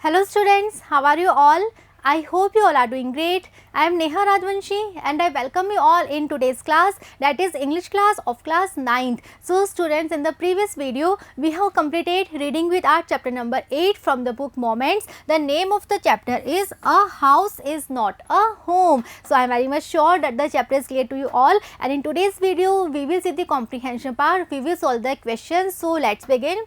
Hello students, how are you all? I hope you all are doing great. I am Neha Rajvanshi and I welcome you all in today's class, that is English class of class 9th. So students, in the previous video we have completed reading with our chapter number 8 from the book Moments. The name of the chapter is A House is Not a Home. So I am very much sure that the chapter is clear to you all, and in today's video we will see the comprehension part, we will solve the questions. So let's begin.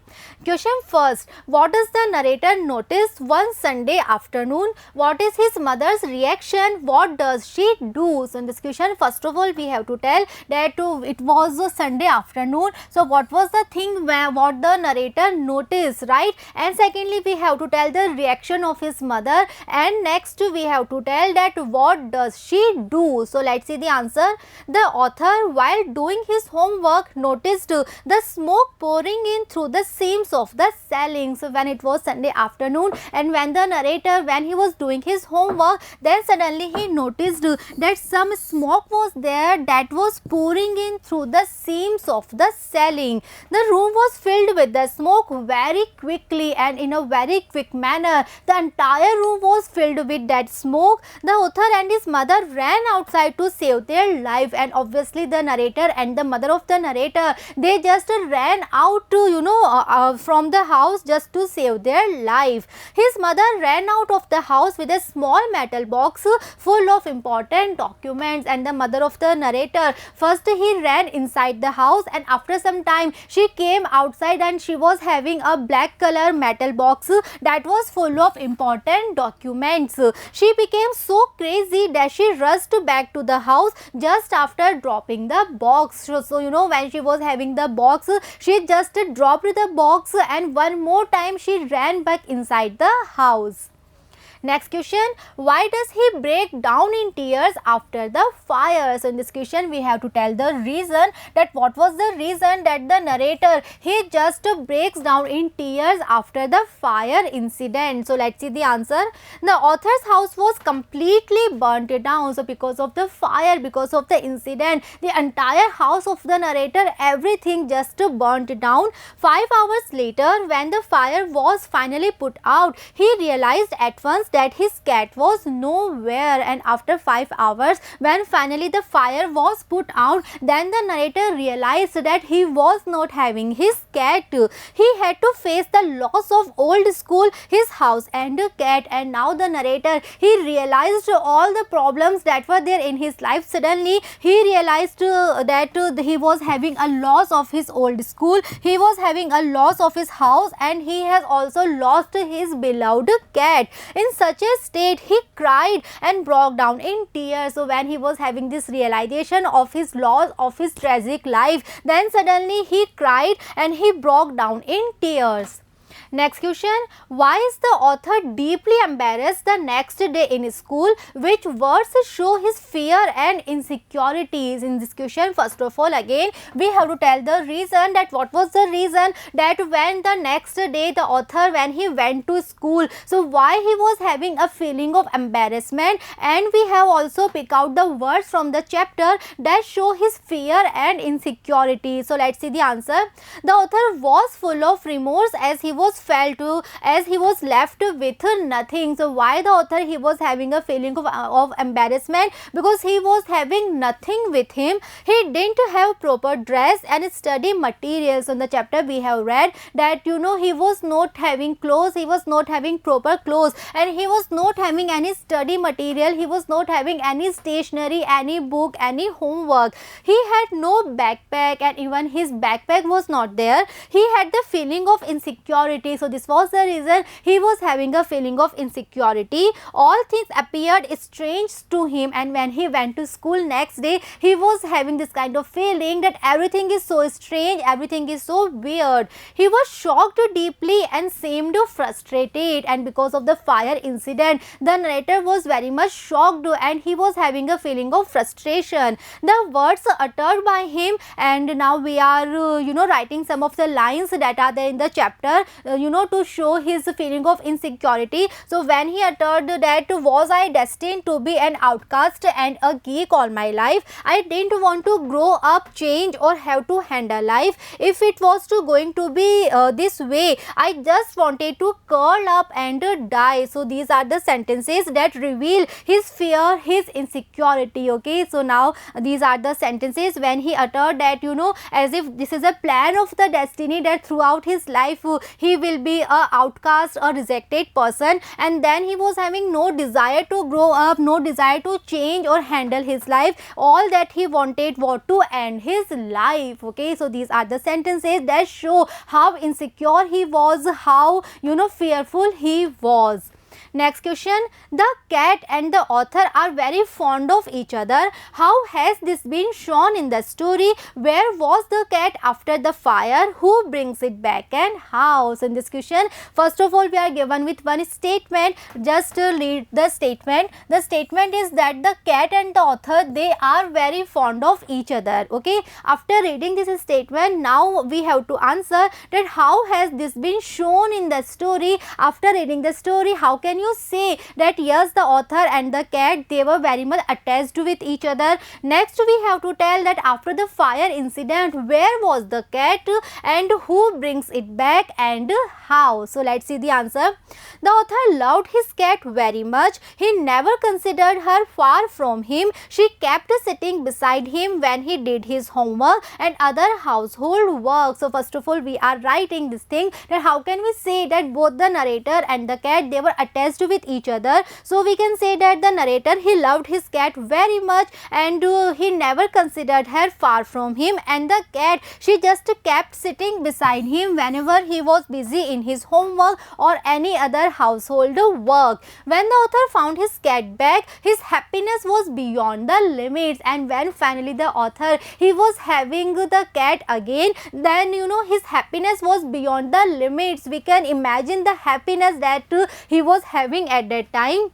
Question first, what does the narrator notice one Sunday afternoon? What is his mother's reaction? What does she do? So in this question, first of all we have to tell that it was a Sunday afternoon. So what was the thing what the narrator noticed, right? And secondly we have to tell the reaction of his mother, and next we have to tell that what does she do. So let's see the answer. The author, while doing his homework, noticed the smoke pouring in through the seams of the ceiling. So when it was Sunday afternoon and when the narrator, when he was doing his homework, then suddenly he noticed that some smoke was there that was pouring in through the seams of the ceiling. The room was filled with the smoke very quickly and in a very quick manner. The entire room was filled with that smoke. The author and his mother ran outside to save their life, and obviously the narrator and the mother of the narrator, they just ran out to from the house just to save their life. His mother ran out of the house with a small metal box full of important documents, and the mother of the narrator, first he ran inside the house, and after some time she came outside and she was having a black color metal box that was full of important documents. She became so crazy that she rushed back to the house just after dropping the box. So when she was having the box, she just dropped the box and one more time she ran back inside the house. Next question, why does he break down in tears after the fire? So in this question we have to tell the reason, that what was the reason that the narrator, he just breaks down in tears after the fire incident. So let's see the answer. The author's house was completely burnt down. So because of the fire, because of the incident, the entire house of the narrator, everything just burnt down. 5 hours later, when the fire was finally put out, he realized at once that his cat was nowhere, and after 5 hours when finally the fire was put out, then the narrator realized that he was not having his cat. He had to face the loss of old school, his house and the cat, and now the narrator, he realized all the problems that were there in his life. Suddenly he realized that he was having a loss of his old school, he was having a loss of his house, and he has also lost his beloved cat. In such a state, he cried and broke down in tears. So when he was having this realization of his loss of his tragic life, then suddenly he cried and he broke down in tears. Next question, why is the author deeply embarrassed the next day in school? Which words show his fear and insecurities? In this question, first of all, again we have to tell the reason, that what was the reason that when the next day the author, when he went to school, so why he was having a feeling of embarrassment, and we have also picked out the words from the chapter that show his fear and insecurity. So let's see the answer. The author was full of remorse as he was left with nothing. So why the author, he was having a feeling of embarrassment? Because he was having nothing with him. He didn't have proper dress and study materials. In the chapter we have read that he was not having clothes, he was not having proper clothes, and he was not having any study material, he was not having any stationery, any book, any homework. He had no backpack, and even his backpack was not there. He had the feeling of insecurity. So this was the reason he was having a feeling of insecurity. All things appeared strange to him, and when he went to school next day, he was having this kind of feeling that everything is so strange, everything is so weird. He was shocked deeply and seemed frustrated, and because of the fire incident, the narrator was very much shocked and he was having a feeling of frustration. The words uttered by him, and now we are writing some of the lines that are there in the chapter to show his feeling of insecurity. So when he uttered that, was I destined to be an outcast and a geek all my life? I didn't want to grow up, change, or have to handle life. If it was going to be this way, I just wanted to curl up and die. So these are the sentences that reveal his fear, his insecurity. Okay, so now these are the sentences when he uttered that, as if this is a plan of the destiny, that throughout his life he will be a outcast, a rejected person, and then he was having no desire to grow up, no desire to change or handle his life. All that he wanted was to end his life. Okay, so these are the sentences that show how insecure he was, how fearful he was. Next question, the cat and the author are very fond of each other. How has this been shown in the story? Where was the cat after the fire? Who brings it back and how? So in this question, first of all, we are given with one statement. Just read the statement. The statement is that the cat and the author, they are very fond of each other. Okay, after reading this statement, now we have to answer that how has this been shown in the story. After reading the story, how can you say that yes, the author and the cat, they were very much attached with each other? Next, we have to tell that after the fire incident, where was the cat and who brings it back and how? So let's see the answer. The author loved his cat very much. He never considered her far from him. She kept sitting beside him when he did his homework and other household work. So first of all, we are writing this thing, that how can we say that both the narrator and the cat, they were attached with each other? So we can say that the narrator, he loved his cat very much and he never considered her far from him, and the cat, she just kept sitting beside him whenever he was busy in his homework or any other household work. When the author found his cat back, his happiness was beyond the limits, and when finally the author, he was having the cat again, then his happiness was beyond the limits. We can imagine the happiness that he was having at that time.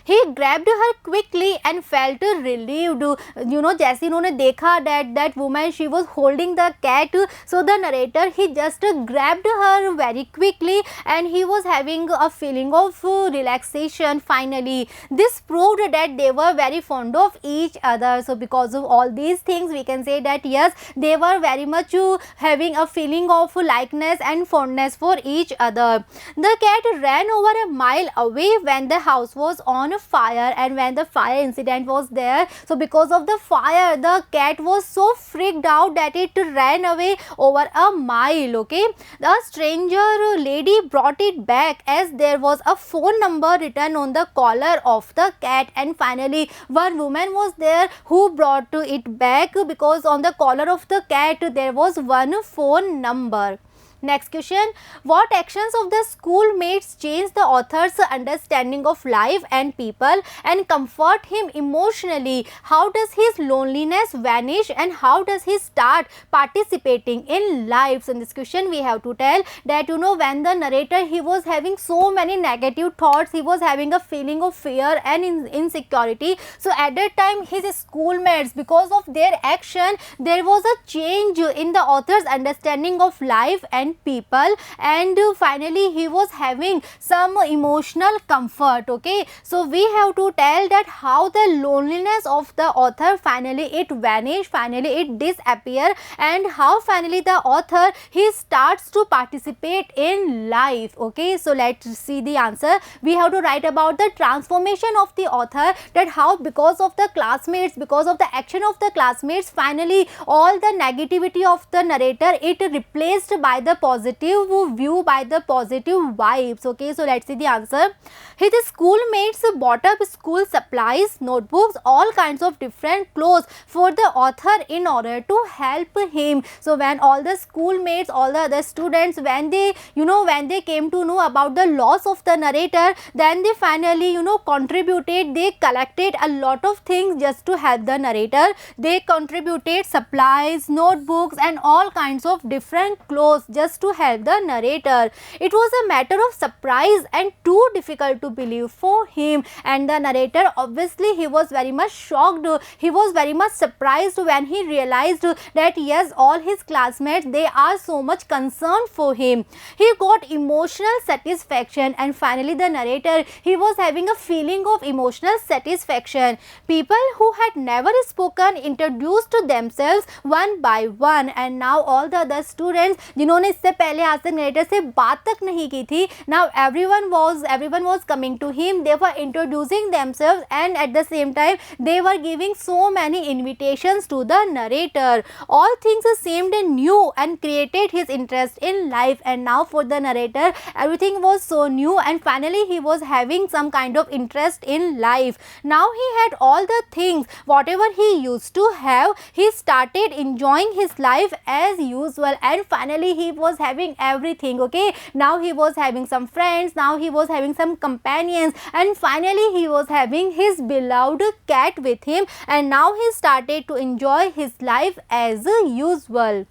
He grabbed her quickly and felt relieved. जैसे इन्होंने देखा that woman, she was holding the cat, so the narrator, he just grabbed her very quickly and he was having a feeling of relaxation finally. This proved that they were very fond of each other. So because of all these things, we can say that yes, they were very much having a feeling of likeness and fondness for each other. The cat ran over a mile away when the house was on fire, and when the fire incident was there, so because of the fire, the cat was so freaked out that it ran away over a mile. Okay, the stranger lady brought it back as there was a phone number written on the collar of the cat, and finally one woman was there who brought it back because on the collar of the cat there was one phone number. Next question, what actions of the schoolmates changed the author's understanding of life and people and comfort him emotionally? How does his loneliness vanish and how does he start participating in life? So in this question, we have to tell that when the narrator, he was having so many negative thoughts, he was having a feeling of fear and insecurity. So at that time, his schoolmates, because of their action, there was a change in the author's understanding of life and people, and finally he was having some emotional comfort. Okay, so we have to tell that how the loneliness of the author, finally it vanished, finally it disappeared, and how finally the author, he starts to participate in life. Okay, so let's see the answer. We have to write about the transformation of the author, that how because of the classmates, because of the action of the classmates, finally all the negativity of the narrator, it replaced by the positive view, by the positive vibes. Okay, so let's see the answer. His schoolmates bought up school supplies, notebooks, all kinds of different clothes for the author in order to help him. So when all the schoolmates, all the other students, when they when they came to know about the loss of the narrator, then they finally contributed, they collected a lot of things just to help the narrator. They contributed supplies, notebooks and all kinds of different clothes just just to help the narrator. It was a matter of surprise and too difficult to believe for him, and the narrator, obviously he was very much shocked, he was very much surprised when he realized that yes, all his classmates, they are so much concerned for him. He got emotional satisfaction, and finally the narrator, he was having a feeling of emotional satisfaction. People who had never spoken introduced themselves one by one, and now all the other students जिन्होंने इससे पहले आज तक narrator से बात तक नहीं की थी, now everyone was coming to him, they were introducing themselves, and at the same time they were giving so many invitations to the narrator. All things seemed new and created his interest in life, and now for the narrator everything was so new, and finally he was having some kind of interest in life. Now he had all the things whatever he used to have, he started enjoying his life as usual, and finally he was having everything. Okay, now he was having some friends, now he was having some companions, and finally he was having his beloved cat with him, and now he started to enjoy his life as usual.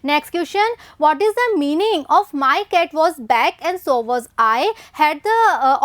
Next question, what is the meaning of my cat was back and so was I? Had the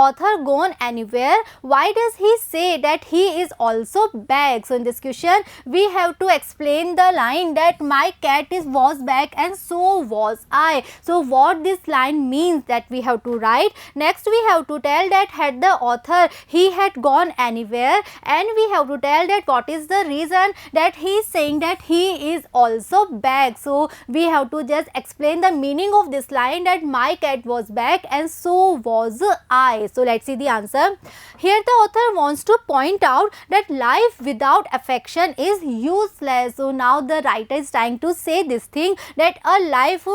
author gone anywhere? Why does he say that he is also back? So in this question we have to explain the line that my cat was back and so was I. So what this line means, that we have to write. Next we have to tell that had the author he had gone anywhere, and we have to tell that what is the reason that he is saying that he is also back. So we have to just explain the meaning of this line, that my cat was back and so was I. So let's see the answer. Here the author wants to point out that life without affection is useless. So now the writer is trying to say this thing, that a life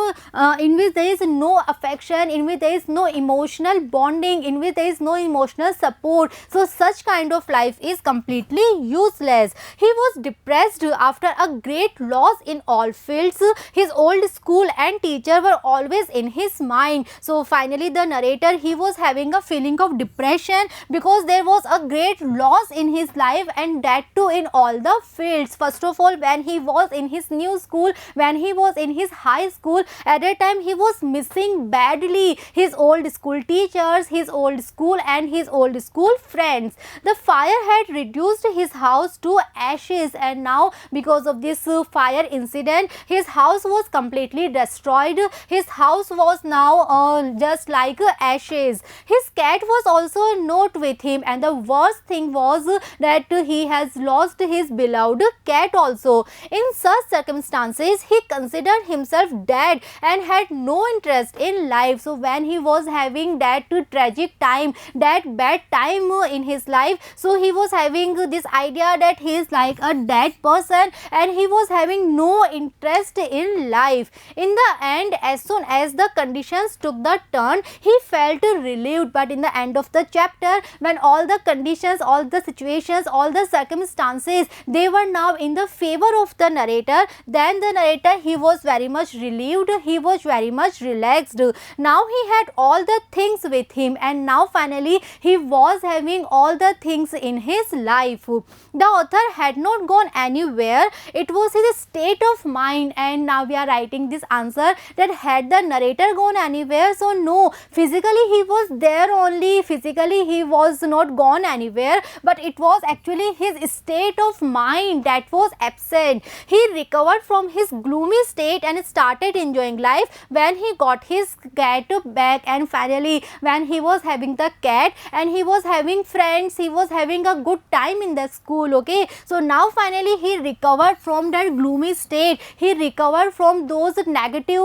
in which there is no affection, in which there is no emotional bonding, in which there is no emotional support, so such kind of life is completely useless. He was depressed after a great loss in all fields. His old school and teacher were always in his mind. So finally the narrator, he was having a feeling of depression because there was a great loss in his life, and that too in all the fields. First of all, when he was in his new school, when he was in his high school, at that time he was missing badly his old school teachers, his old school and his old school friends. The fire had reduced his house to ashes, and now because of this fire incident, his house was completely destroyed. His house was now just like ashes. His cat was also not with him, and the worst thing was that he has lost his beloved cat also. In such circumstances, he considered himself dead and had no interest in life. So when he was having that tragic time, that bad time in his life, so he was having this idea that he is like a dead person, and he was having no interest in life. In the end, as soon as the conditions took the turn, he felt relieved. But in the end of the chapter, when all the conditions, all the situations, all the circumstances, they were now in the favor of the narrator, then the narrator, he was very much relieved, he was very much relaxed. Now he had all the things with him, and now finally he was having all the things in his life. The author had not gone anywhere, it was his state of mind. And now we are writing this answer, that had the narrator gone anywhere? So no, physically he was there only, physically he was not gone anywhere, but it was actually his state of mind that was absent. He recovered from his gloomy state and started enjoying life when he got his cat back, and finally when he was having the cat and he was having friends, he was having a good time in the school. Okay, so now finally he recovered from that gloomy state, he recovered from those negative,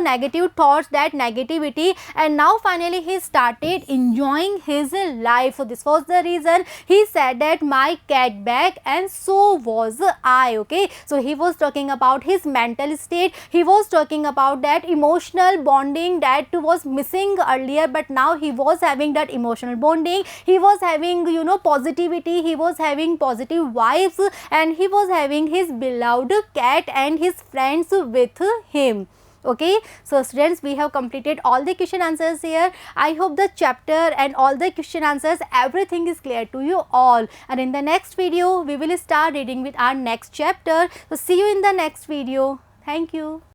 negative thoughts, that negativity, and now finally he started enjoying his life. So this was the reason he said that my cat back and so was I. Okay, so he was talking about his mental state, he was talking about that emotional bonding that was missing earlier, but now he was having that emotional bonding, he was having positivity, he was having positive vibes, and he was having his beloved cat and his friends with him. Okay, so students, we have completed all the question answers here. I hope the chapter and all the question answers, everything is clear to you all, and in the next video we will start reading with our next chapter. So see you in the next video. Thank you.